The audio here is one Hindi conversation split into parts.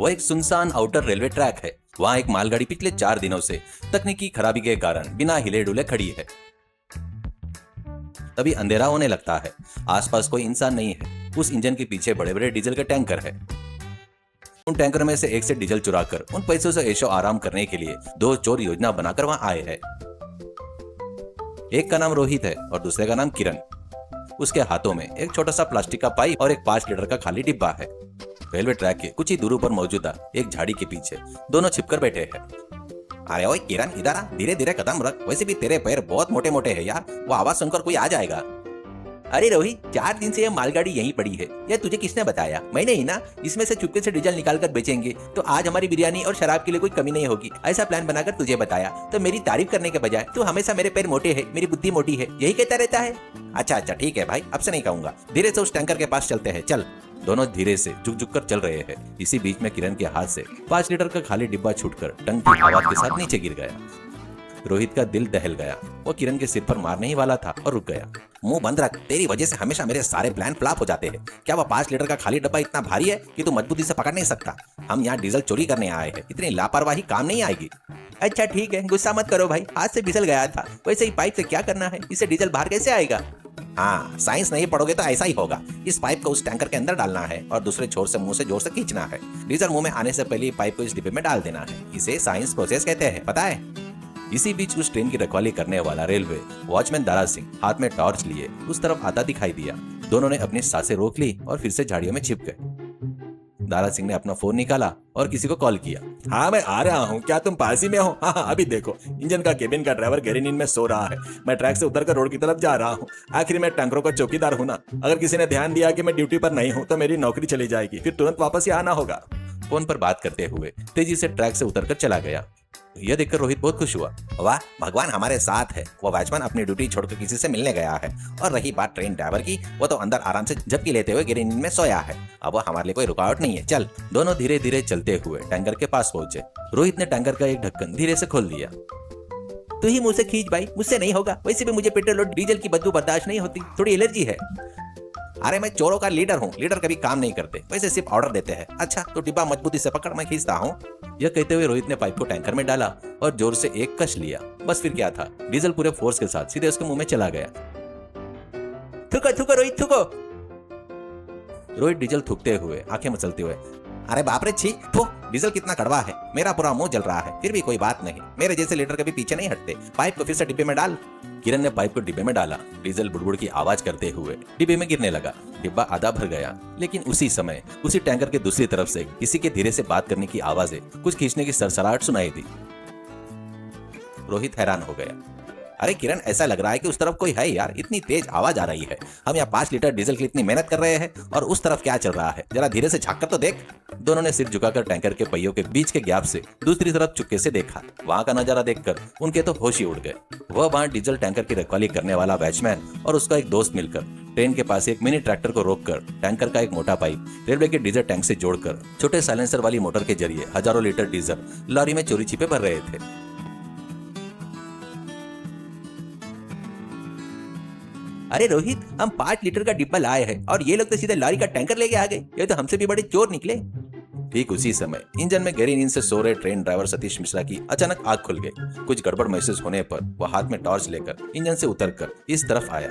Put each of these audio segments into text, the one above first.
वो एक सुनसान आउटर रेलवे ट्रैक है। वहाँ एक मालगाड़ी पिछले 4 दिनों से तकनीकी खराबी के कारण बिना हिले डुले खड़ी है। तभी अंधेरा होने लगता है। आसपास कोई इंसान नहीं है। उस इंजन के पीछे बड़े बड़े डीजल के टैंकर है। उन टैंकर में से एक से डीजल चुराकर उन पैसों से ऐशो आराम करने के लिए 2 चोर योजना बनाकर वहां आए हैं। एक का नाम रोहित है और दूसरे का नाम किरण। उसके हाथों में एक छोटा सा प्लास्टिक का पाइप और एक 5 लीटर का खाली डिब्बा है। रेलवे ट्रैक के कुछ ही दूर पर मौजूदा एक झाड़ी के पीछे दोनों छिपकर बैठे हैं। अरे ओए किरण, इधर आ, धीरे धीरे कदम रख। वैसे भी तेरे पैर बहुत मोटे मोटे हैं यार, वो आवाज सुनकर कोई आ जाएगा। अरे रोहित, 4 दिन से ये मालगाड़ी यहीं पड़ी है। यह तुझे किसने बताया? मैंने ही ना। इसमें से चुपके से डीजल निकाल कर बेचेंगे तो आज हमारी बिरयानी और शराब के लिए कोई कमी नहीं होगी। ऐसा प्लान बनाकर तुझे बताया। तो मेरी तारीफ करने के बजाय तू हमेशा मेरे पैर मोटे है, मेरी बुद्धि मोटी है, यही कहता रहता है। अच्छा ठीक है भाई, अब से नहीं कहूंगा। धीरे से उस टैंकर के पास चलते हैं, चल। दोनों धीरे से झुक झुक कर चल रहे हैं। इसी बीच में किरण के हाथ से 5 लीटर का खाली डिब्बा छूटकर टंग की आवाज के साथ नीचे गिर गया। रोहित का दिल दहल गया। वो किरण के सिर पर मारने ही वाला था और रुक गया। मुंह बंद रख, तेरी वजह से हमेशा मेरे सारे प्लान फ्लॉप हो जाते हैं। क्या वो 5 लीटर का खाली डब्बा इतना भारी है कि तू मजबूती से पकड़ नहीं सकता? हम यहाँ डीजल चोरी करने आए हैं, इतनी लापरवाही काम नहीं आएगी। अच्छा ठीक है, गुस्सा मत करो भाई, हाथ से फिसल गया था। वैसे ही पाइप से क्या करना है, इससे डीजल बाहर कैसे आएगा? हाँ, साइंस नहीं पढ़ोगे तो ऐसा ही होगा। इस पाइप को उस टैंकर के अंदर डालना है और दूसरे छोर से मुंह से जोर से खींचना है। डीजल मुंह में आने से पहले पाइप को इस डिब्बे में डाल देना है। इसे साइंस प्रोसेस कहते हैं, पता है? इसी बीच उस ट्रेन की रखवाली करने वाला रेलवे वॉचमैन दारा सिंह हाथ में टॉर्च लिए उस तरफ आता दिखाई दिया। दोनों ने अपनी सांसें रोक ली और फिर से झाड़ियों में छिप गए। दारा सिंह ने अपना फोन निकाला और किसी को कॉल किया। हाँ मैं आ रहा हूँ, क्या तुम पास ही में हो? हाँ अभी देखो, इंजन का केबिन का ड्राइवर गहरी नींद में सो रहा है। मैं ट्रैक से उतरकर रोड की तरफ जा रहा हूँ। आखिर मैं टैंकरों का चौकीदार हूँ ना। अगर किसी ने ध्यान दिया कि मैं ड्यूटी पर नहीं हूँ तो मेरी नौकरी चली जाएगी, फिर तुरंत वापस ही आना होगा। फोन पर बात करते हुए तेजी से ट्रैक से उतरकर चला गया। यह देखकर रोहित बहुत खुश हुआ। वाह, भगवान हमारे साथ है। वो वॉचमैन अपनी ड्यूटी छोड़कर किसी से मिलने गया है। और रही बात ट्रेन ड्राइवर की, वो तो अंदर आराम से झपकी लेते हुए गहरी नींद में सोया है। अब वो हमारे लिए कोई रुकावट नहीं है, चल। दोनों धीरे धीरे चलते हुए टैंकर के पास पहुंचे। रोहित ने टैंकर का एक ढक्कन धीरे से खोल दिया। तू ही मुझसे खींच भाई, मुझसे नहीं होगा। वैसे भी मुझे पेट्रोल और डीजल की बदबू बर्दाश्त नहीं होती, थोड़ी एलर्जी है। अरे मैं चोरों का लीडर हूँ, लीडर कभी काम नहीं करते, वैसे सिर्फ ऑर्डर देते हैं। अच्छा तो डिब्बा मजबूती से पकड़, मैं खींचता हूँ। यह कहते हुए रोहित ने पाइप को टैंकर में डाला और जोर से एक कश लिया। बस फिर क्या था, डीजल पूरे फोर्स के साथ सीधे उसके मुंह में चला गया। थूको थूको रोहित, थूको। रोहित डीजल थूकते हुए, आंखें मचलते हुए, अरे बाप रे, छी, थू, डीजल कितना कड़वा है। मेरा पूरा मुंह जल रहा है, फिर भी कोई बात नहीं। मेरे जैसे लीडर कभी पीछे नहीं हटते। पाइप को फिर से डिब्बे में डाल। किरण ने पाइप को डिब्बे में डाला। डीजल बुड़बुड़ की आवाज करते हुए डिब्बे में गिरने लगा। डिब्बा आधा भर गया, लेकिन उसी समय उसी टैंकर के दूसरी तरफ से किसी के धीरे से बात करने की आवाजें, कुछ खींचने की सरसराहट सुनाई दी। रोहित हैरान हो गया। अरे किरण, ऐसा लग रहा है कि उस तरफ कोई है यार, इतनी तेज आवाज आ रही है। हम यहाँ 5 लीटर डीजल के लिए इतनी मेहनत कर रहे हैं और उस तरफ क्या चल रहा है, जरा धीरे से झांक कर तो देख। दोनों ने सिर झुकाकर टैंकर के पहियों के बीच के गैप से दूसरी तरफ चुपके से देखा। वहां का नजारा देखकर उनके तो होश ही उड़ गए। वह वहां डीजल टैंकर की रखवाली करने वाला वॉचमैन और उसका एक दोस्त मिलकर ट्रेन के पास एक मिनी ट्रैक्टर को रोककर टैंकर का एक मोटा पाइप रेलवे के डीजल टैंक से जोड़कर छोटे साइलेंसर वाली मोटर के जरिए हजारों लीटर डीजल लॉरी में चोरी छिपे भर रहे थे। अरे रोहित, हम 5 लीटर का डिब्बा लाए हैं और ये लोग तो सीधे लॉरी का टैंकर लेके आ गए। ये तो हमसे भी बड़े चोर निकले। ठीक उसी समय इंजन में गहरी नींद से सो रहे ट्रेन ड्राइवर सतीश मिश्रा की अचानक आंख खुल गई। कुछ गड़बड़ महसूस होने पर वह हाथ में टॉर्च लेकर इंजन से उतरकर इस तरफ आया।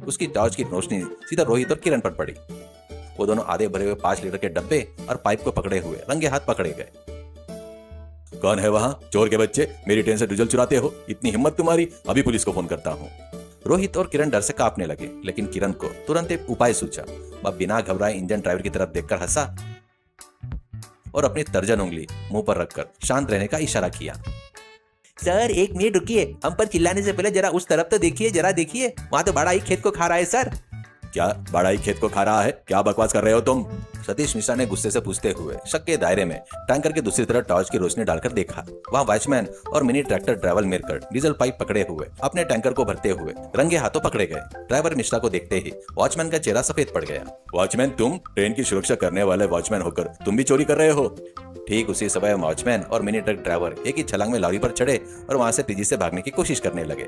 उसकी टॉर्च की रोशनी सीधा रोहित और किरण पर पड़ी। वो दोनों आधे भरे हुए 5 लीटर के डब्बे और पाइप को पकड़े हुए रंगे हाथ पकड़े गए। कौन है वहाँ? चोर के बच्चे, मेरी ट्रेन से डीजल चुराते हो? इतनी हिम्मत तुम्हारी? अभी पुलिस को फोन करता हूँ। रोहित और किरण डर से कांपने लगे, लेकिन किरण को तुरंत एक उपाय सूझा। वह बिना घबराए इंजन ड्राइवर की तरफ देखकर हंसा और अपनी तर्जन उंगली मुंह पर रखकर शांत रहने का इशारा किया। सर 1 मिनट रुकिए, हम पर चिल्लाने से पहले जरा उस तरफ तो देखिए, जरा देखिए, वहां तो बड़ा ही खेत को खा रहा है सर। क्या बड़ा ही खेत को खा रहा है? क्या बकवास कर रहे हो तुम? सतीश मिश्रा ने गुस्से से पूछते हुए शक के दायरे में टैंकर की दूसरी तरफ टॉर्च की रोशनी डालकर देखा। वहाँ वॉचमैन और मिनी ट्रैक्टर ड्राइवर मिलकर डीजल पाइप पकड़े हुए अपने टैंकर को भरते हुए रंगे हाथों पकड़े गए। ड्राइवर मिश्रा को देखते ही वॉचमैन का चेहरा सफेद पड़ गया। वॉचमैन, तुम ट्रेन की सुरक्षा करने वाले वॉचमैन होकर तुम भी चोरी कर रहे हो? ठीक उसी समय वॉचमैन और मिनी ट्रक ड्राइवर एक ही छलांग में लॉरी पर चढ़े और वहां से तेजी से भागने की कोशिश करने लगे।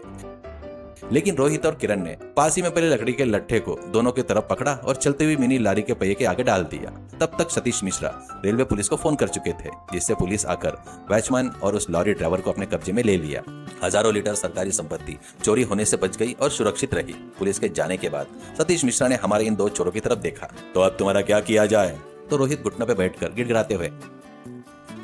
लेकिन रोहित और किरण ने पास ही में पहले लकड़ी के लट्ठे को दोनों की तरफ पकड़ा और चलते हुए मिनी लारी के पहिए के आगे डाल दिया। तब तक सतीश मिश्रा रेलवे पुलिस को फोन कर चुके थे, जिससे पुलिस आकर वॉचमैन और उस लॉरी ड्राइवर को अपने कब्जे में ले लिया। हजारों लीटर सरकारी संपत्ति चोरी होने से बच गई और सुरक्षित रही। पुलिस के जाने के बाद सतीश मिश्रा ने हमारे इन 2 चोरों की तरफ देखा। तो अब तुम्हारा क्या किया जाए? तो रोहित घुटनों पे बैठकर गिड़गिड़ाते हुए,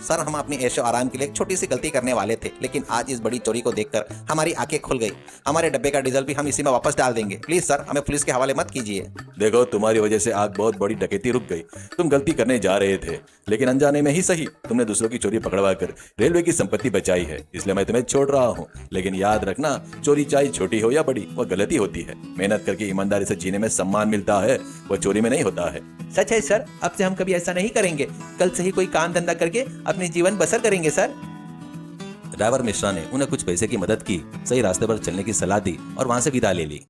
सर हम अपनी ऐशो आराम के लिए एक छोटी सी गलती करने वाले थे, लेकिन आज इस बड़ी चोरी को देखकर हमारी आंखें खुल गई। हमारे डब्बे का डीजल भी हम इसी में वापस डाल देंगे। प्लीज सर हमें पुलिस के हवाले मत कीजिए। देखो, तुम्हारी वजह से आज बहुत बड़ी डकैती रुक गई। तुम गलती करने जा रहे थे, लेकिन अनजाने में ही सही तुमने दूसरों की चोरी पकड़वा कर रेलवे की संपत्ति बचाई है, इसलिए मैं तुम्हें छोड़ रहा हूँ। लेकिन याद रखना, चोरी चाहे छोटी हो या बड़ी, वह गलती होती है। मेहनत करके ईमानदारी से जीने में सम्मान मिलता है, वह चोरी में नहीं होता है। सच है सर, अब से हम कभी ऐसा नहीं करेंगे। कल से ही कोई काम धंधा करके अपने जीवन बसर करेंगे सर। ड्राइवर मिश्रा ने उन्हें कुछ पैसे की मदद की, सही रास्ते पर चलने की सलाह दी और वहां से विदा ले ली।